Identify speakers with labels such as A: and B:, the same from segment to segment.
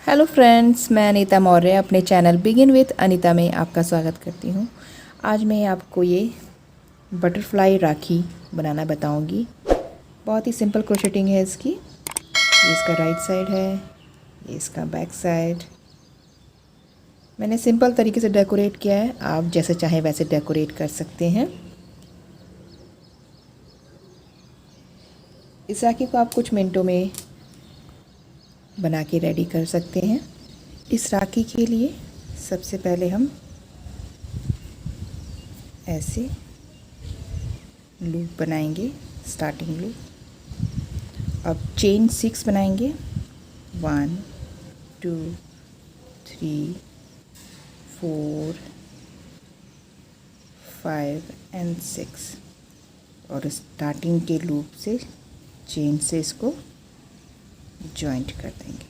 A: Hello friends, मैं अनीता मौर्य अपने channel begin with Anita में आपका स्वागत करती हूँ। आज मैं आपको ये बटरफ्लाई राखी बनाना बताऊँगी। बहुत ही सिंपल क्रोशेटिंग है इसकी। ये इसका राइट साइड है, ये इसका बैक साइड। मैंने सिंपल तरीके से डेकोरेट किया है, आप जैसे चाहें वैसे डेकोरेट कर सकते हैं। इस राखी को आप कुछ मिनटों में बना के रेडी कर सकते हैं। इस राखी के लिए सबसे पहले हम ऐसे लूप बनाएंगे, स्टार्टिंग लूप। अब चेन 6 बनाएंगे, 1 2 3 4 5 एंड 6 और स्टार्टिंग के लूप से चेन से इसको जॉइंट कर देंगे।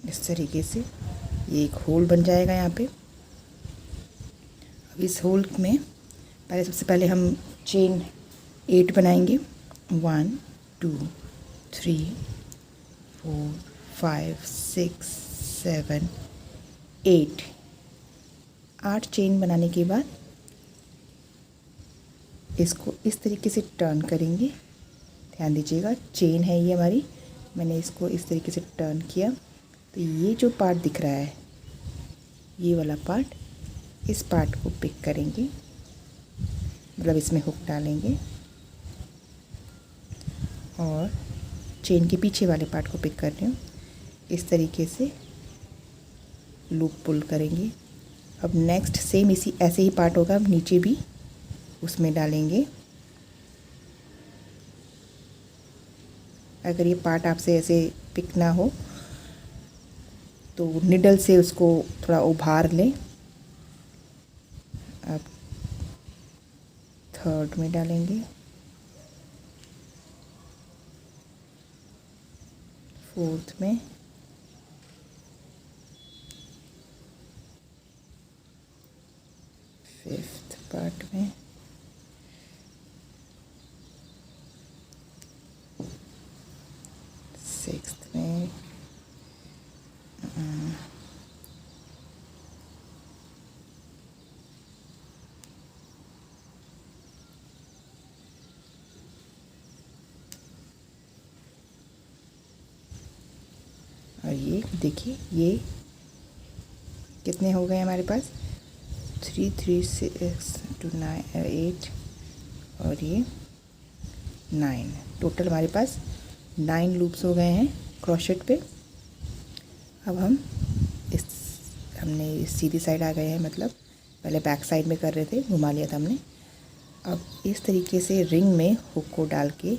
A: इस तरीके से ये एक होल बन जाएगा यहाँ पे। अब इस होल में सबसे पहले हम चेन 8 बनाएंगे, 1 2 3 4 5 6 7 8। 8 चेन बनाने के बाद इसको इस तरीके से टर्न करेंगे। ध्यान दीजिएगा, चेन है ये हमारी, मैंने इसको इस तरीके से टर्न किया तो ये जो पार्ट दिख रहा है, ये वाला पार्ट, इस पार्ट को पिक करेंगे, मतलब इसमें हुक डालेंगे और चेन के पीछे वाले पार्ट को पिक कर रही हूँ। इस तरीके से लूप पुल करेंगे। अब नेक्स्ट सेम इसी ऐसे ही पार्ट होगा, अब नीचे भी उसमें डालेंगे। अगर ये पार्ट आपसे ऐसे पिक ना हो तो निडल से उसको थोड़ा उभार लें। अब थर्ड में डालेंगे, फोर्थ में, फिफ्थ पार्ट में, सिक्स्थ में, और ये देखिए ये कितने हो गए हमारे पास, 3 3 6 2 9 8 और ये 9। टोटल हमारे पास 9 लूप्स हो गए हैं क्रोशेट पे। अब हम हमने इस सीधी साइड आ गए हैं, मतलब पहले बैक साइड में कर रहे थे, घुमा लिया था हमने। अब इस तरीके से रिंग में हुक को डाल के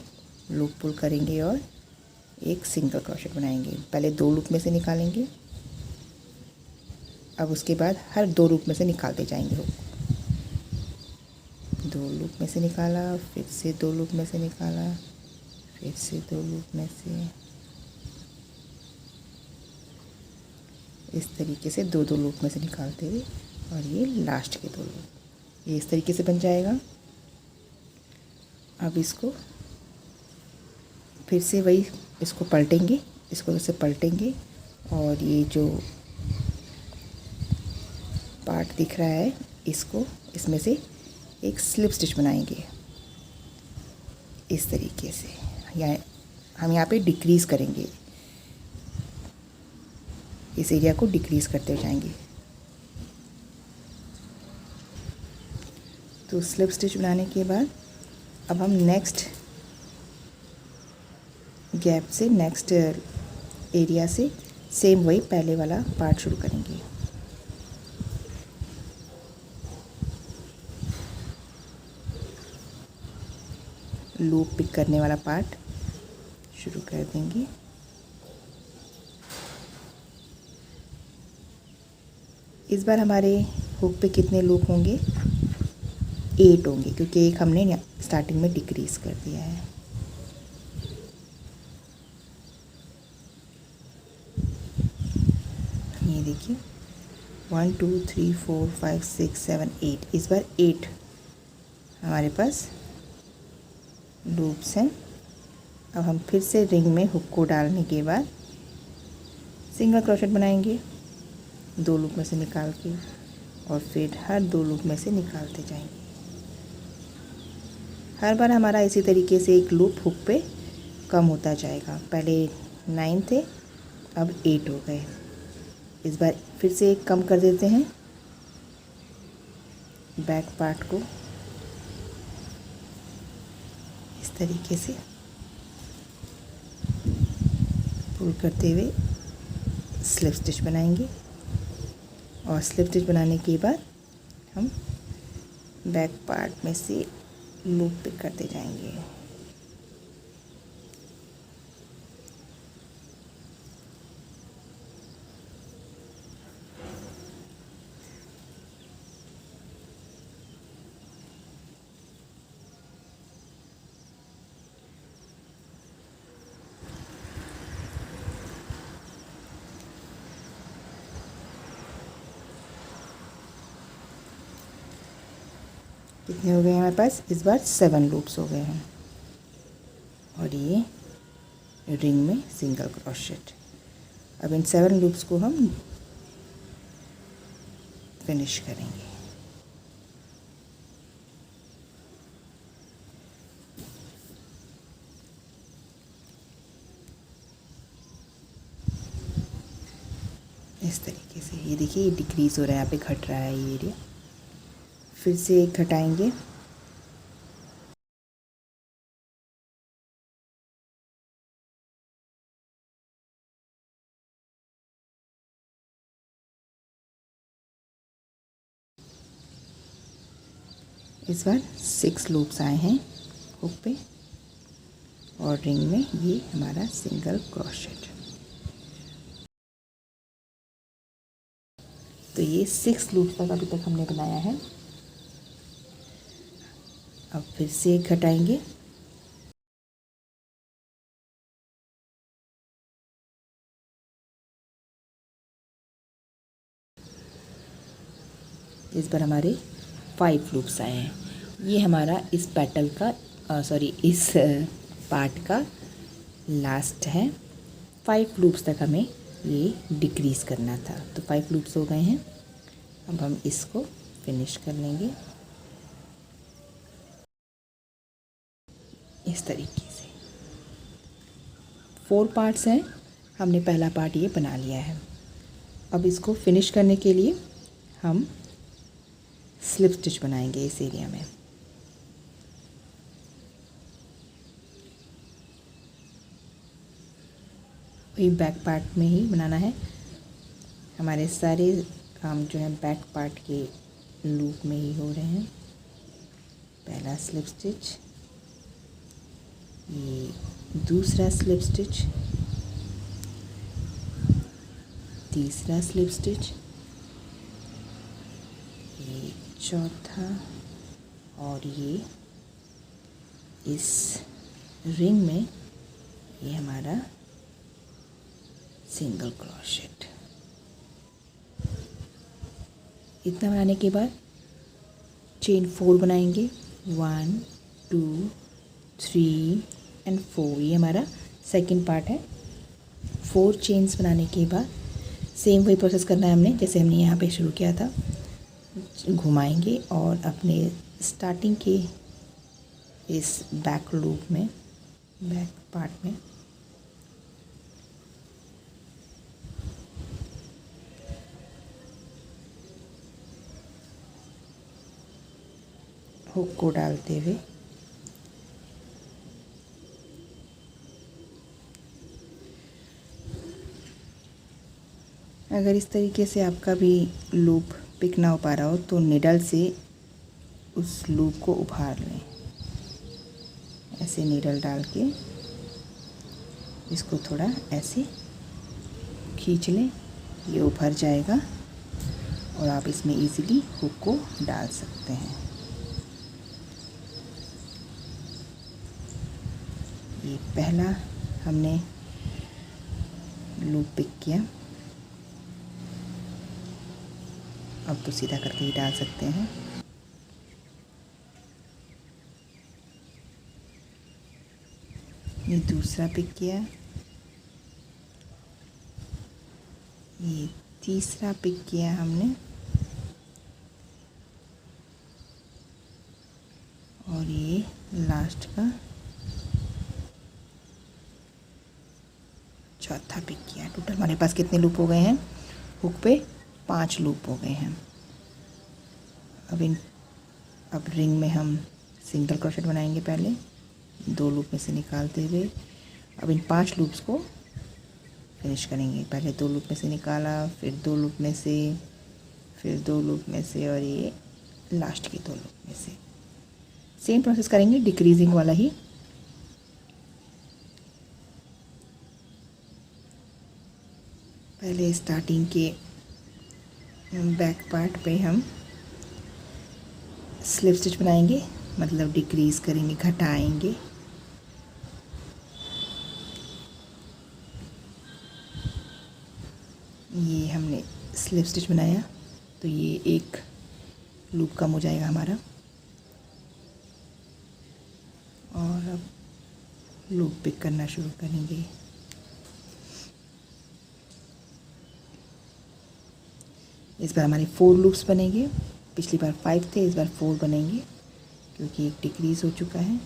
A: लूप पुल करेंगे और एक सिंगल क्रोशेट बनाएंगे। पहले 2 लूप में से निकालेंगे, अब उसके बाद हर 2 लूप में से निकालते जाएंगे हुक। 2 लूप में से निकाला, फिर से 2 लूप में से निकाला, फिर से 2 लूप में से, इस तरीके से 2 लूप में से निकालते हुए, और ये लास्ट के 2 लूप, ये इस तरीके से बन जाएगा। अब इसको फिर से वही इसको पलटेंगे, इसको ऐसे पलटेंगे और ये जो पार्ट दिख रहा है इसको, इसमें से एक स्लिप स्टिच बनाएंगे इस तरीके से। हम यहाँ पे डिक्रीज़ करेंगे, इस एरिया को डिक्रीज़ करते जाएंगे। तो स्लिप स्टिच बनाने के बाद अब हम नेक्स्ट गैप से, नेक्स्ट एरिया से सेम वही पहले वाला पार्ट शुरू करेंगे। लूप पिक करने वाला पार्ट शुरू कर देंगे। इस बार हमारे हुक पे कितने लूप होंगे, 8 होंगे, क्योंकि एक हमने स्टार्टिंग में डिक्रीज़ कर दिया है। ये देखिए 1 2 3 4 5 6 7 8, इस बार 8 हमारे पास लूप्स हैं। अब हम फिर से रिंग में हुक को डालने के बाद सिंगल क्रोशेट बनाएंगे 2 लूप में से निकाल के, और फिर हर 2 लूप में से निकालते जाएंगे। हर बार हमारा इसी तरीके से एक लूप हुक पे कम होता जाएगा। पहले 9 थे, अब 8 हो गए। इस बार फिर से एक कम कर देते हैं। बैक पार्ट को इस तरीके से पुल करते हुए स्लिप स्टिच बनाएंगे, और स्लिप स्टिच बनाने के बाद हम बैक पार्ट में से लूप पिक करते जाएंगे। कितने हो गए हैं हमारे पास? इस बार 7 लूप्स हो गए हैं, और ये रिंग में सिंगल क्रोशेट। अब इन 7 लूप्स को हम फिनिश करेंगे। इस तरीके से ये देखिए, ये डिक्रीज़ हो रहा है, यहाँ पे घट रहा है ये एरिया। फिर से एक घटाएंगे, इस बार 6 लूप्स आए हैं हुक पे, और रिंग में ये हमारा सिंगल क्रोशेट। तो ये 6 लूप्स तक अभी तक हमने बनाया है। अब फिर से एक घटाएंगे, इस बार हमारे 5 लूप्स आए हैं। ये हमारा इस पेटल का इस पार्ट का लास्ट है। 5 लूप्स तक हमें ये डिक्रीज़ करना था, तो 5 लूप्स हो गए हैं। अब हम इसको फिनिश कर लेंगे इस तरीके से। 4 पार्ट्स हैं, हमने पहला पार्ट ये बना लिया है। अब इसको फिनिश करने के लिए हम स्लिप स्टिच बनाएंगे इस एरिया में। वही बैक पार्ट में ही बनाना है। हमारे सारे काम जो है बैक पार्ट के लूप में ही हो रहे हैं। पहला स्लिप स्टिच, ये दूसरा स्लिप स्टिच, तीसरा स्लिप स्टिच, ये चौथा, और ये इस रिंग में ये हमारा सिंगल क्रोशेट। इतना बनाने के बाद चेन 4 बनाएंगे। 1 2 3 एंड 4, ये हमारा सेकंड पार्ट है। 4 चेन्स बनाने के बाद सेम वही प्रोसेस करना है हमने जैसे हमने यहाँ पे शुरू किया था। घुमाएंगे और अपने स्टार्टिंग के इस बैक लूप में, बैक पार्ट में हुक को डालते हुए अगर इस तरीके से आपका भी लूप पिक ना हो पा रहा हो तो निडल से उस लूप को उभार लें। ऐसे निडल डाल के इसको थोड़ा ऐसे खींच लें, ये उभर जाएगा और आप इसमें इजीली हुक को डाल सकते हैं। ये पहला हमने लूप पिक किया, अब तो सीधा करके ही डाल सकते हैं। ये दूसरा पिक किया, ये तीसरा पिक किया हमने, और ये लास्ट का चौथा पिक किया। टोटल हमारे पास कितने लूप हो गए हैं? हुक पे 5 लूप हो गए हैं। अब रिंग में हम सिंगल क्रोशेट बनाएंगे पहले 2 लूप में से निकालते हुए। अब इन 5 लूप्स को फिनिश करेंगे। पहले 2 लूप में से निकाला, फिर 2 लूप में से, फिर 2 लूप में से, और ये लास्ट के 2 लूप में से। सेम प्रोसेस करेंगे, डिक्रीजिंग वाला ही। पहले स्टार्टिंग के बैक पार्ट पे हम स्लिप स्टिच बनाएंगे, मतलब डिक्रीज करेंगे, घटाएंगे। ये हमने स्लिप स्टिच बनाया तो ये एक लूप कम हो जाएगा हमारा, और अब लूप पिक करना शुरू करेंगे। इस बार हमारे 4 लूप्स बनेंगे। पिछली बार 5 थे, इस बार 4 बनेंगे क्योंकि एक डिक्रीज हो चुका है।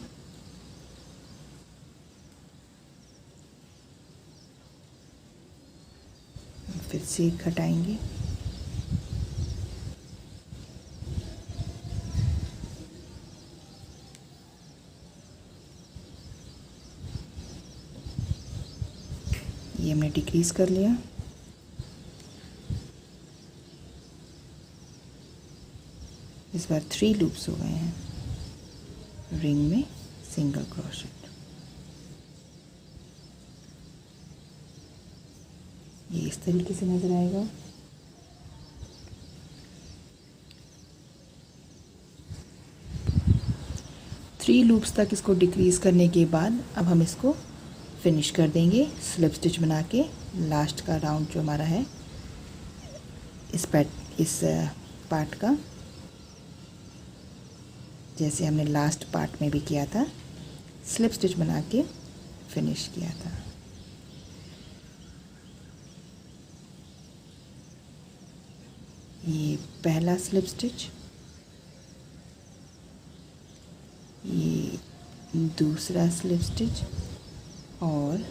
A: फिर से घटाएंगे। ये हमने डिक्रीज कर लिया। इस बार 3 लूप्स हो गए हैं रिंग में सिंगल क्रोशेट। ये इस तरीके से नज़र आएगा। थ्री लूप्स तक इसको डिक्रीज़ करने के बाद अब हम इसको फिनिश कर देंगे स्लिप स्टिच बना के। लास्ट का राउंड जो हमारा है इस पार्ट का, जैसे हमने लास्ट पार्ट में भी किया था, स्लिप स्टिच बना के फिनिश किया था। ये पहला स्लिप स्टिच, ये दूसरा स्लिप स्टिच, और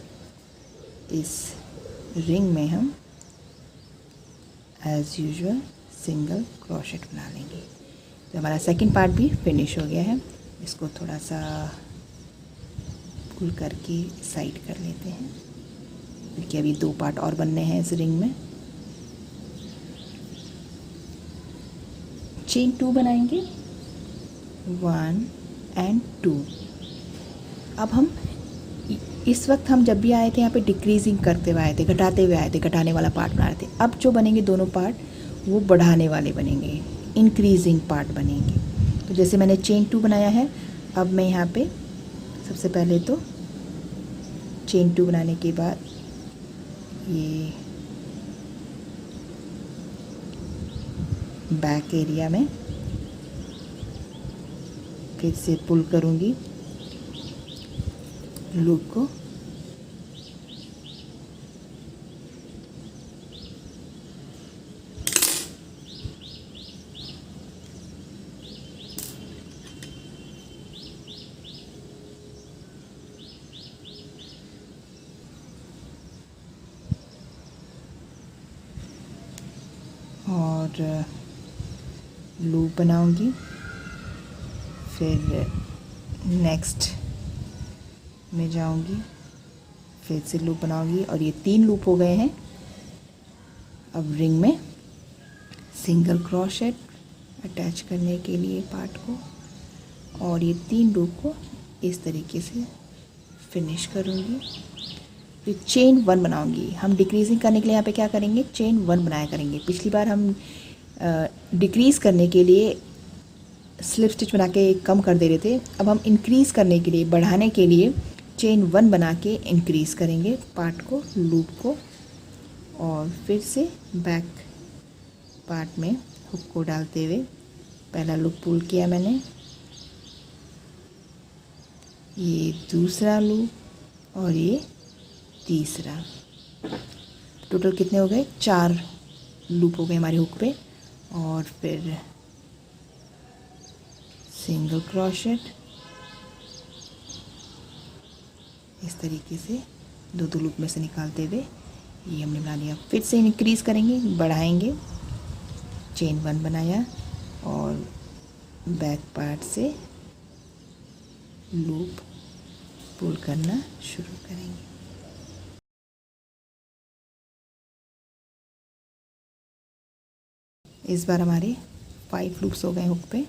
A: इस रिंग में हम एज यूजुअल सिंगल क्रोशेट बना लेंगे। तो हमारा सेकंड पार्ट भी फिनिश हो गया है। इसको थोड़ा सा पुल करके साइड कर लेते हैं क्योंकि अभी 2 पार्ट और बनने हैं इस रिंग में। चेन 2 बनाएंगे, 1 और 2। अब हम इस वक्त हम जब भी आए थे यहाँ पे डिक्रीजिंग करते हुए आए थे, घटाते हुए आए थे, घटाने वाला पार्ट बना रहे थे। अब जो बनेंगे दोनों पार्ट वो बढ़ाने वाले बनेंगे, इंक्रीजिंग पार्ट बनेंगे। तो जैसे मैंने चेन 2 बनाया है, अब मैं यहाँ पे सबसे पहले तो चेन 2 बनाने के बाद ये बैक एरिया में फिर से पुल करूँगी लूप को, और लूप बनाऊंगी। फिर नेक्स्ट में जाऊंगी, फिर से लूप बनाऊंगी, और ये 3 लूप हो गए हैं। अब रिंग में सिंगल क्रोशेट अटैच करने के लिए पार्ट को, और ये 3 लूप को इस तरीके से फिनिश करूंगी। फिर चेन 1 बनाऊंगी। हम डिक्रीजिंग करने के लिए यहाँ पे क्या करेंगे, चेन 1 बनाया करेंगे। पिछली बार हम डिक्रीज़ करने के लिए स्लिप स्टिच बना के कम कर दे रहे थे। अब हम इंक्रीज़ करने के लिए, बढ़ाने के लिए चेन 1 बना के इंक्रीज़ करेंगे पार्ट को, लूप को, और फिर से बैक पार्ट में हुक को डालते हुए पहला लूप पुल किया मैंने, ये दूसरा लूप, और ये तीसरा। टोटल कितने हो गए? 4 लूप हो गए हमारे हुक पे। और फिर सिंगल क्रोशेट, इस तरीके से 2 लूप में से निकालते हुए ये हमने बना लिया। फिर से इंक्रीज़ करेंगे, बढ़ाएंगे। चेन 1 बनाया और बैक पार्ट से लूप पुल करना शुरू करेंगे। इस बार हमारे 5 लूप्स हो गए हुक पे।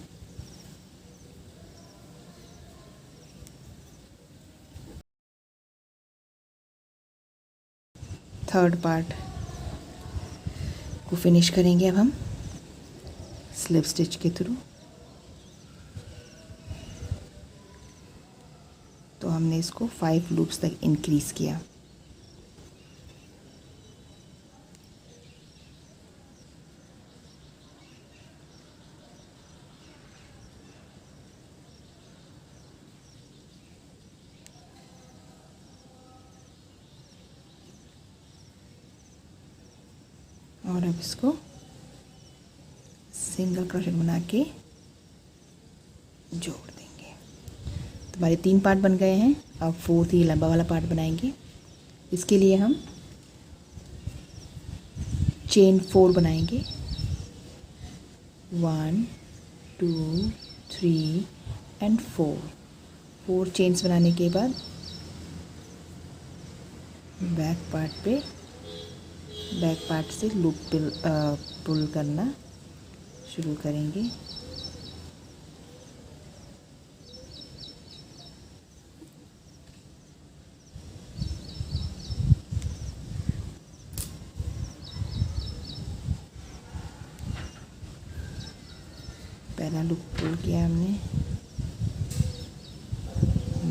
A: थर्ड पार्ट को फिनिश करेंगे अब हम स्लिप स्टिच के थ्रू। तो हमने इसको 5 लूप्स तक इंक्रीज़ किया। और अब इसको सिंगल क्रोशेट बना के जोड़ देंगे। तो हमारे 3 पार्ट बन गए हैं। अब 4th ये लंबा वाला पार्ट बनाएंगे। इसके लिए हम चेन 4 बनाएंगे। 1 2 3 एंड 4 चेन्स बनाने के बाद बैक पार्ट से लूप पुल करना शुरू करेंगे। पहला लूप पुल किया हमने,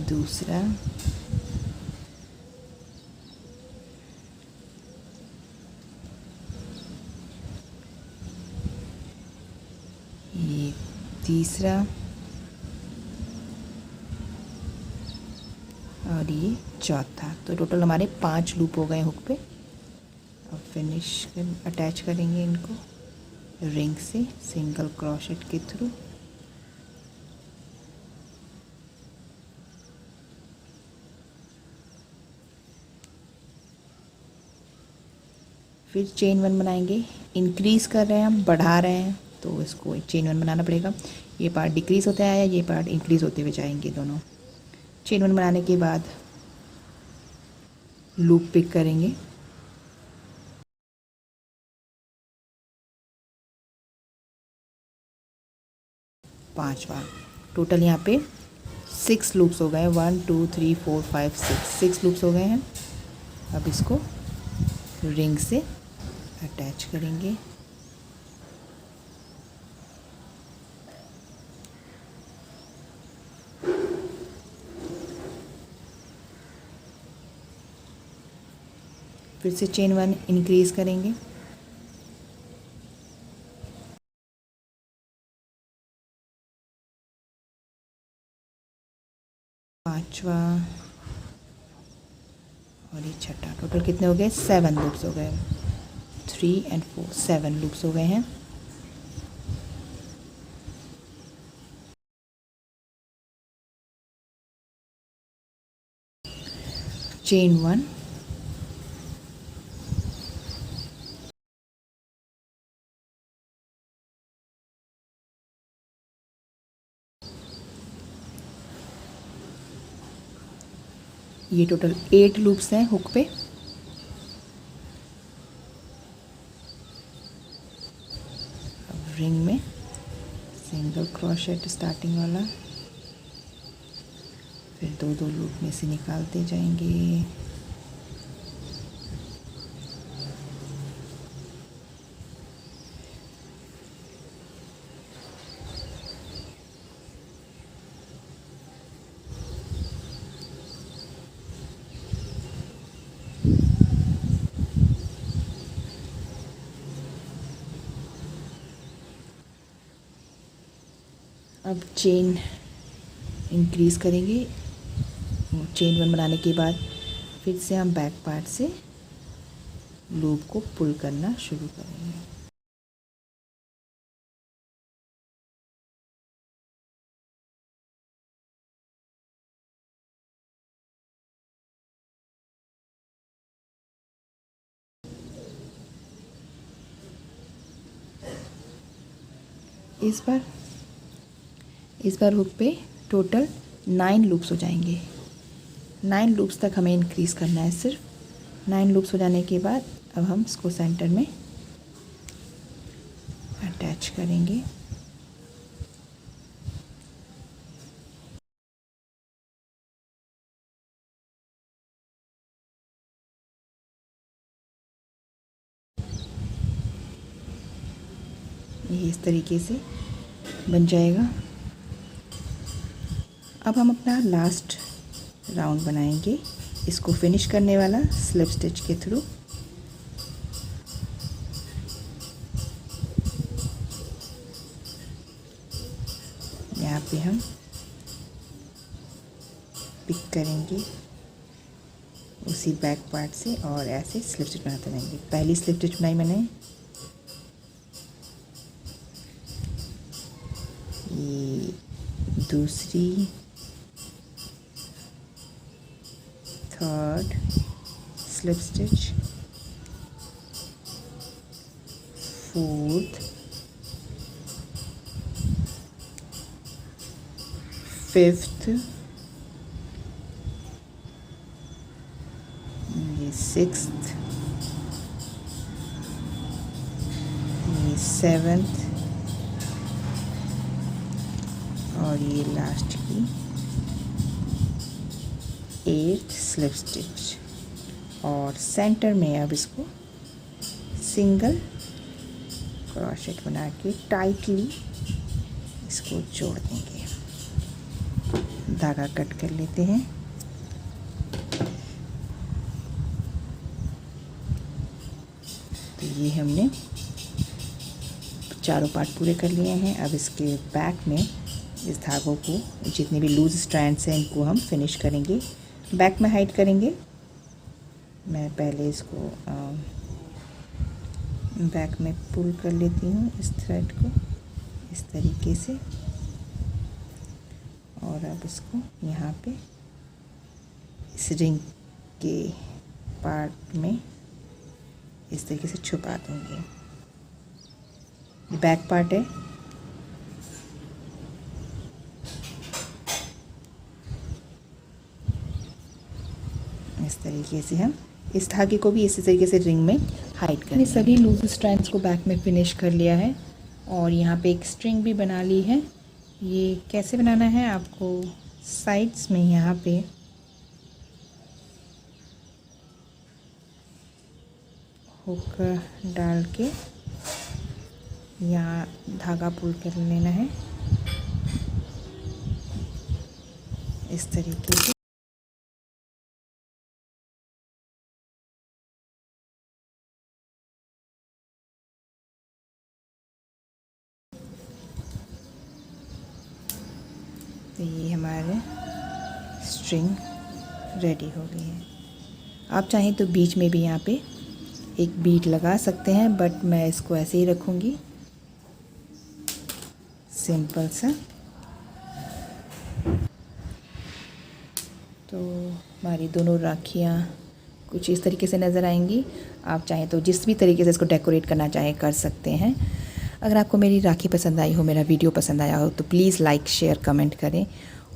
A: दूसरा, ये तीसरा और ये चौथा। तो टोटल हमारे 5 लूप हो गए हुक पे। अब अटैच करेंगे इनको रिंग से सिंगल क्रोशेट के थ्रू। फिर चेन 1 बनाएंगे। इंक्रीज़ कर रहे हैं हम, बढ़ा रहे हैं, तो इसको एक चेन 1 बनाना पड़ेगा। ये पार्ट डिक्रीज़ होता है, ये पार्ट इंक्रीज़ होते हुए जाएंगे दोनों। चेन 1 बनाने के बाद लूप पिक करेंगे। पांचवा। टोटल यहाँ पे 6 लूप्स हो गए। 1 2 3 4 5 6 लूप्स हो गए हैं। अब इसको रिंग से अटैच करेंगे। फिर से चेन 1 इंक्रीज़ करेंगे। पांचवा और ये छठा। टोटल कितने हो गए? 7 लूप्स हो गए। 3 एंड 4 7 लूप्स हो गए हैं। चेन 1, ये टोटल 8 लूप्स हैं हुक पे। अब रिंग में सिंगल क्रोशेट स्टार्टिंग वाला, फिर 2 लूप में से निकालते जाएंगे। अब चेन इंक्रीज़ करेंगे। चेन 1 बनाने के बाद फिर से हम बैक पार्ट से लूप को पुल करना शुरू करेंगे। इस बार हुक पे टोटल 9 लूप्स हो जाएंगे। 9 लूप्स तक हमें इंक्रीज़ करना है। सिर्फ 9 लूप्स हो जाने के बाद अब हम इसको सेंटर में अटैच करेंगे। ये इस तरीके से बन जाएगा। अब हम अपना लास्ट राउंड बनाएंगे, इसको फिनिश करने वाला स्लिप स्टिच के थ्रू। यहाँ पे हम पिक करेंगे उसी बैक पार्ट से और ऐसे स्लिप स्टिच बनाते रहेंगे। पहली स्लिप स्टिच बनाई मैंने, ये दूसरी, third slip stitch, fourth, fifth, ये सिक्स्थ, ये सेवंथ और ये लास्ट की 8th स्लिप स्टिच। और सेंटर में अब इसको सिंगल क्रोशेट बना के टाइटली इसको जोड़ देंगे। धागा कट कर लेते हैं। तो ये हमने चारों पार्ट पूरे कर लिए हैं। अब इसके बैक में इस धागों को, जितने भी लूज स्ट्रैंड्स हैं, इनको हम फिनिश करेंगे, बैक में हाइड करेंगे। मैं पहले इसको बैक में पुल कर लेती हूँ इस थ्रेड को इस तरीके से, और अब इसको यहाँ पे इस रिंग के पार्ट में इस तरीके से छुपा दूँगी। ये बैक पार्ट है। इस तरीके से हम इस धागे को भी इसी तरीके से रिंग में हाइड करें। सभी लूज स्ट्रैंड्स को बैक में फिनिश कर लिया है और यहाँ पे एक स्ट्रिंग भी बना ली है। ये कैसे बनाना है, आपको साइड्स में यहाँ पे हुक डाल के यहाँ धागा पुल कर लेना है इस तरीके से। तो ये हमारे स्ट्रिंग रेडी हो गई है। आप चाहें तो बीच में भी यहाँ पे एक बीट लगा सकते हैं, बट मैं इसको ऐसे ही रखूँगी, सिंपल सा। तो हमारी दोनों राखियाँ कुछ इस तरीके से नज़र आएंगी। आप चाहें तो जिस भी तरीके से इसको डेकोरेट करना चाहें कर सकते हैं। अगर आपको मेरी राखी पसंद आई हो, मेरा वीडियो पसंद आया हो, तो प्लीज़ लाइक, शेयर, कमेंट करें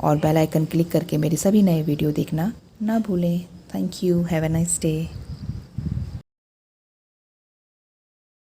A: और बेल आइकन क्लिक करके मेरे सभी नए वीडियो देखना ना भूलें। Thank you. Have a nice day.